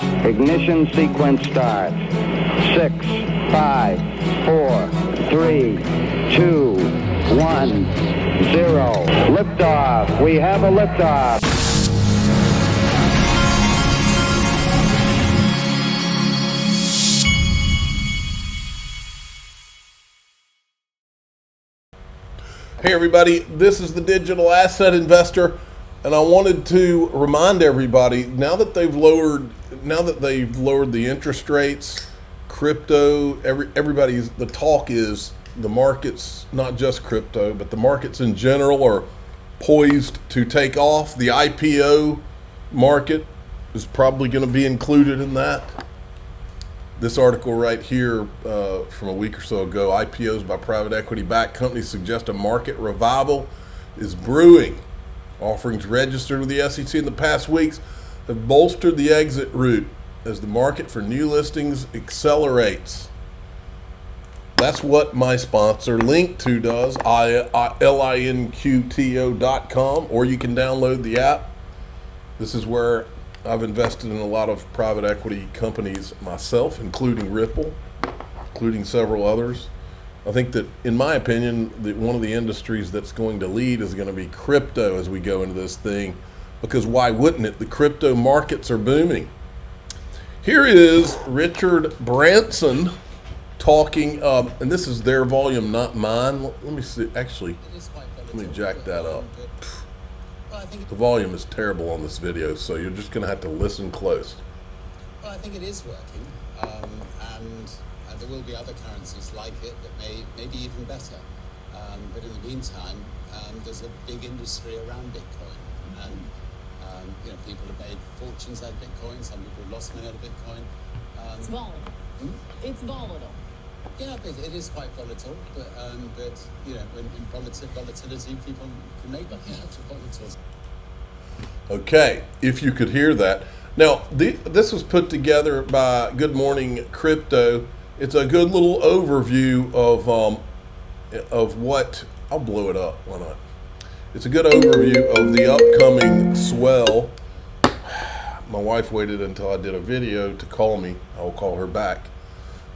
Ignition sequence start. 6, 5, 4, 3, 2, 1, 0. Liftoff. We have a liftoff. Hey everybody, this is the Digital Asset Investor, and I wanted to remind everybody now that they've lowered the interest rates, crypto, the talk is the markets, not just crypto, but the markets in general are poised to take off. The IPO market is probably going to be included in that. This article right here from a week or so ago, IPOs by private equity-backed companies suggest a market revival is brewing. Offerings registered with the SEC in the past weeks have bolstered the exit route as the market for new listings accelerates. That's what my sponsor Link2 does, linqto.com, or you can download the app. This is where I've invested in a lot of private equity companies myself, including Ripple, including several others. I think that, in my opinion, one of the industries that's going to lead is going to be crypto as we go into this thing, because why wouldn't it? The crypto markets are booming. Here is Richard Branson talking, and this is their volume, not mine. Let me see, actually, let me jack that up. The volume is terrible on this video, so you're just going to have to listen close. Well, I think it is working, and there will be other currencies like it that may be even better. But in the meantime, there's a big industry around Bitcoin, and people have made fortunes out of Bitcoin. Some people have lost money out of Bitcoin. It's volatile. It's volatile. Yeah, but it is quite volatile. But when in volatility, people can make money out of volatility. Okay, if you could hear that. Now, this was put together by Good Morning Crypto. It's a good little overview of what, I'll blow it up, why not? It's a good overview of the upcoming swell. My wife waited until I did a video to call me. I'll call her back.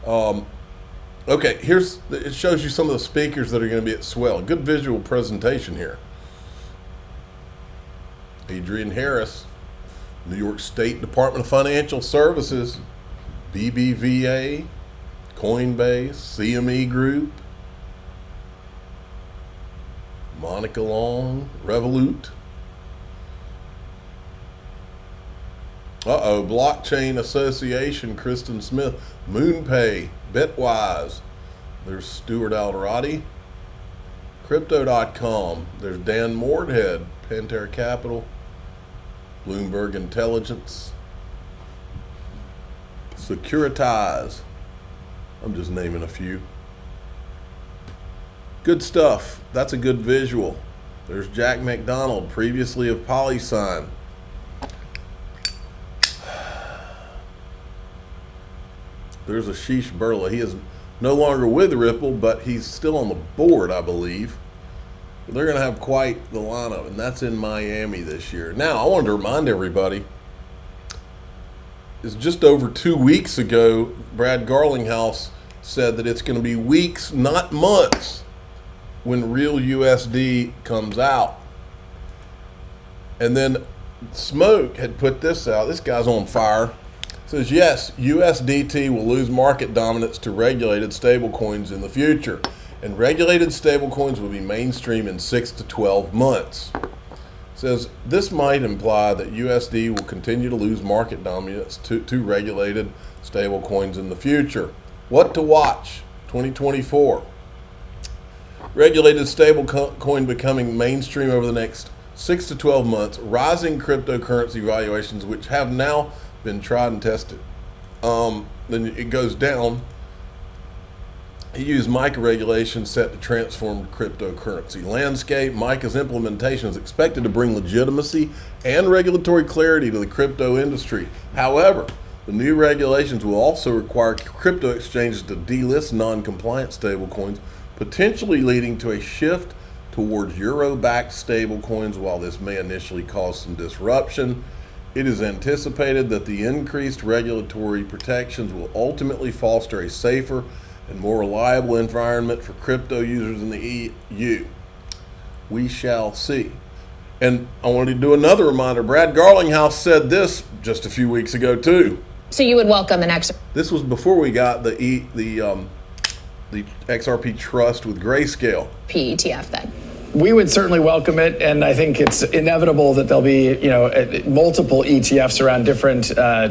Okay, it shows you some of the speakers that are going to be at swell. Good visual presentation here. Adrian Harris, New York State Department of Financial Services, BBVA, Coinbase, CME Group, Monica Long, Revolut. Blockchain Association, Kristen Smith, MoonPay, Bitwise. There's Stuart Alderati. Crypto.com. There's Dan Mordhead, Pantera Capital. Bloomberg Intelligence. Securitize. I'm just naming a few. Good stuff. That's a good visual. There's Jack McDonald, previously of PolySign. There's Ashish Burla. He is no longer with Ripple, but he's still on the board, I believe. They're going to have quite the lineup, and that's in Miami this year. Now, I wanted to remind everybody, it's just over 2 weeks ago, Brad Garlinghouse said that it's going to be weeks, not months, when real USD comes out. And then Smoke had put this out. This guy's on fire. Says, yes, USDT will lose market dominance to regulated stablecoins in the future, and regulated stablecoins will be mainstream in 6 to 12 months. Says, this might imply that USD will continue to lose market dominance to regulated stablecoins in the future. What to watch? 2024. Regulated stablecoin becoming mainstream over the next 6 to 12 months. Rising cryptocurrency valuations, which have now been tried and tested. Then it goes down. He used MiCA regulations set to transform the cryptocurrency landscape. MiCA's implementation is expected to bring legitimacy and regulatory clarity to the crypto industry. However, the new regulations will also require crypto exchanges to delist non-compliant stablecoins, potentially leading to a shift towards euro-backed stablecoins. While this may initially cause some disruption, It is anticipated that the increased regulatory protections will ultimately foster a safer and more reliable environment for crypto users in the EU. We shall see. And I wanted to do another reminder. Brad Garlinghouse said this just a few weeks ago too. So you would welcome an XRP? This was before we got the XRP trust with Grayscale. ETF then? We would certainly welcome it, and I think it's inevitable that there'll be, multiple ETFs around different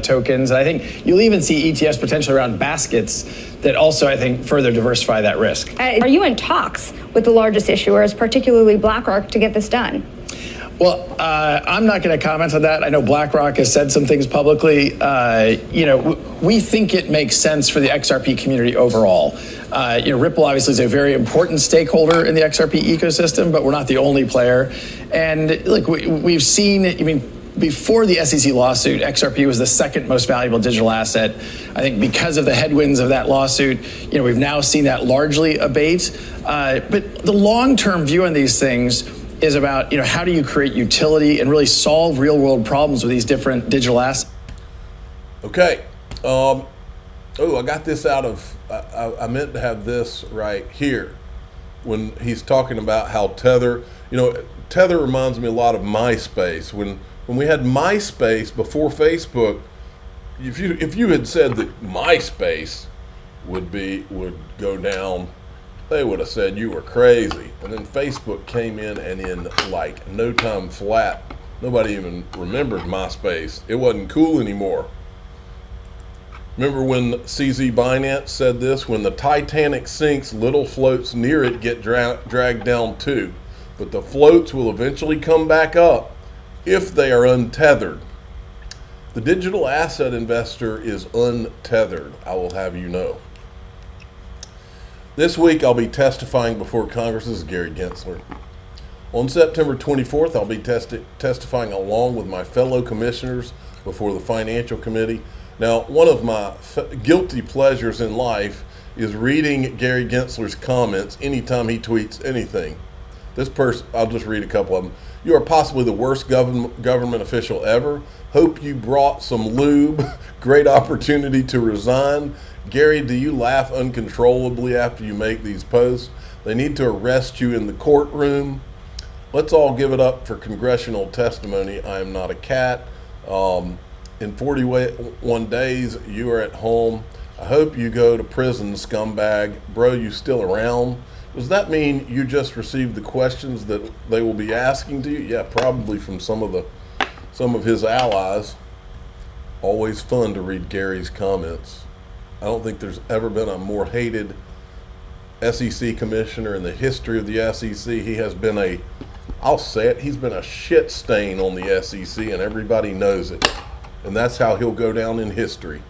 tokens. I think you'll even see ETFs potentially around baskets that also, I think, further diversify that risk. Are you in talks with the largest issuers, particularly BlackRock, to get this done? Well, I'm not going to comment on that. I know BlackRock has said some things publicly. We think it makes sense for the XRP community overall. Ripple obviously is a very important stakeholder in the XRP ecosystem, but we're not the only player. And look, we've seen, before the SEC lawsuit, XRP was the second most valuable digital asset. I think because of the headwinds of that lawsuit, we've now seen that largely abate. But the long-term view on these things is about, how do you create utility and really solve real-world problems with these different digital assets? Okay. I got this out of, I meant to have this right here when he's talking about how Tether, Tether reminds me a lot of MySpace. When we had MySpace before Facebook, if you had said that MySpace would go down, they would have said you were crazy. And then Facebook came in, and in like no time flat, nobody even remembered MySpace. It wasn't cool anymore. Remember when CZ Binance said this? When the Titanic sinks, little floats near it get dragged down too. But the floats will eventually come back up if they are untethered. The digital asset investor is untethered, I will have you know. This week, I'll be testifying before Congress. This is Gary Gensler. On September 24th, I'll be testifying along with my fellow commissioners before the Financial Committee. Now, one of my guilty pleasures in life is reading Gary Gensler's comments anytime he tweets anything. This person, I'll just read a couple of them. You are possibly the worst government official ever. Hope you brought some lube. Great opportunity to resign. Gary, do you laugh uncontrollably after you make these posts? They need to arrest you in the courtroom. Let's all give it up for congressional testimony. I am not a cat. In 41 days, you are at home. I hope you go to prison, scumbag. Bro, you still around? Does that mean you just received the questions that they will be asking to you? Yeah, probably from some of his allies. Always fun to read Gary's comments. I don't think there's ever been a more hated SEC commissioner in the history of the SEC. He has been I'll say it, he's been a shit stain on the SEC, and everybody knows it. And that's how he'll go down in history.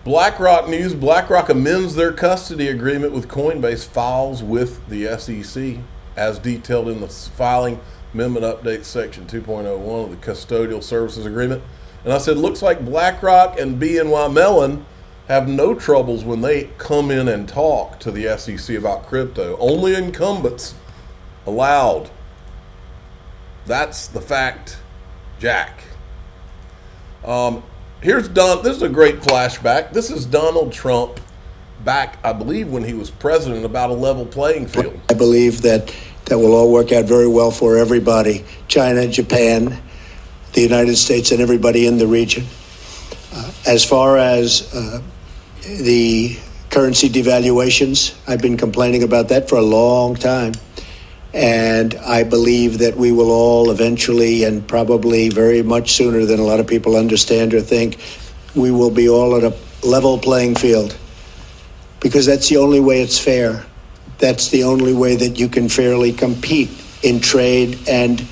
BlackRock news. BlackRock amends their custody agreement with Coinbase, files with the SEC as detailed in the filing amendment update section 2.01 of the custodial services agreement. And I said, looks like BlackRock and BNY Mellon have no troubles when they come in and talk to the SEC about crypto. Only incumbents allowed. That's the fact, Jack. Here's Don. This is a great flashback. This is Donald Trump back, I believe, when he was president, about a level playing field. I believe that will all work out very well for everybody. China, Japan, the United States, and everybody in the region. As far as the currency devaluations, I've been complaining about that for a long time. And I believe that we will all eventually, and probably very much sooner than a lot of people understand or think, we will be all at a level playing field. Because that's the only way it's fair. That's the only way that you can fairly compete in trade and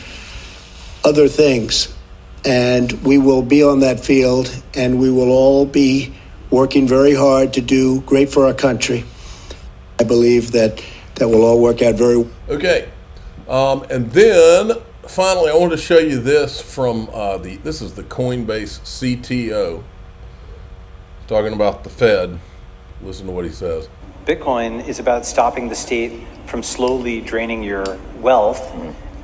other things. And we will be on that field, and we will all be working very hard to do great for our country. I believe that will all work out very well. Okay. And then finally, I want to show you this from this is the Coinbase CTO talking about the Fed. Listen to what he says. Bitcoin is about stopping the state from slowly draining your wealth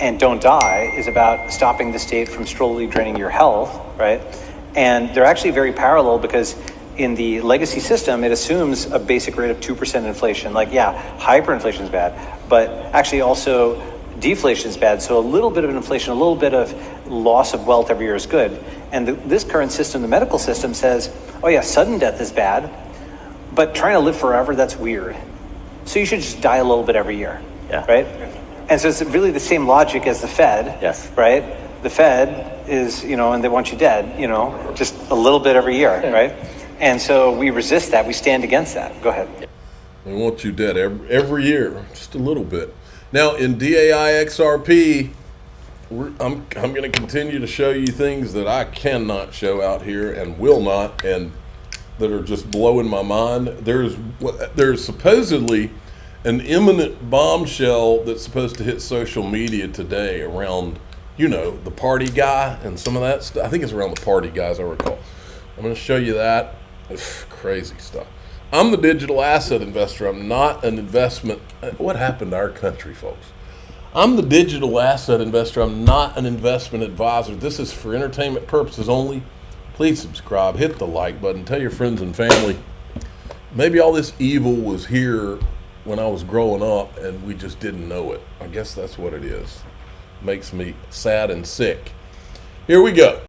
and don't die is about stopping the state from slowly draining your health, right? And they're actually very parallel because in the legacy system, it assumes a basic rate of 2% inflation. Like, yeah, hyperinflation is bad, but actually also deflation is bad. So a little bit of inflation, a little bit of loss of wealth every year is good. And this current system, the medical system, says, oh yeah, sudden death is bad, but trying to live forever, that's weird. So you should just die a little bit every year, right? And so it's really the same logic as the Fed, right? The Fed is, and they want you dead, just a little bit every year, right? And so we resist that. We stand against that. Go ahead. They want you dead every year, just a little bit. Now in DAI XRP, I'm going to continue to show you things that I cannot show out here and will not, and that are just blowing my mind. There's supposedly an imminent bombshell that's supposed to hit social media today around, the party guy and some of that stuff. I think it's around the party guy, as I recall. I'm going to show you that. Crazy stuff. I'm the digital asset investor. I'm not an investment. What happened to our country, folks? I'm the digital asset investor. I'm not an investment advisor. This is for entertainment purposes only. Please subscribe, hit the like button, tell your friends and family. Maybe all this evil was here when I was growing up and we just didn't know it. I guess that's what it is. Makes me sad and sick. Here we go.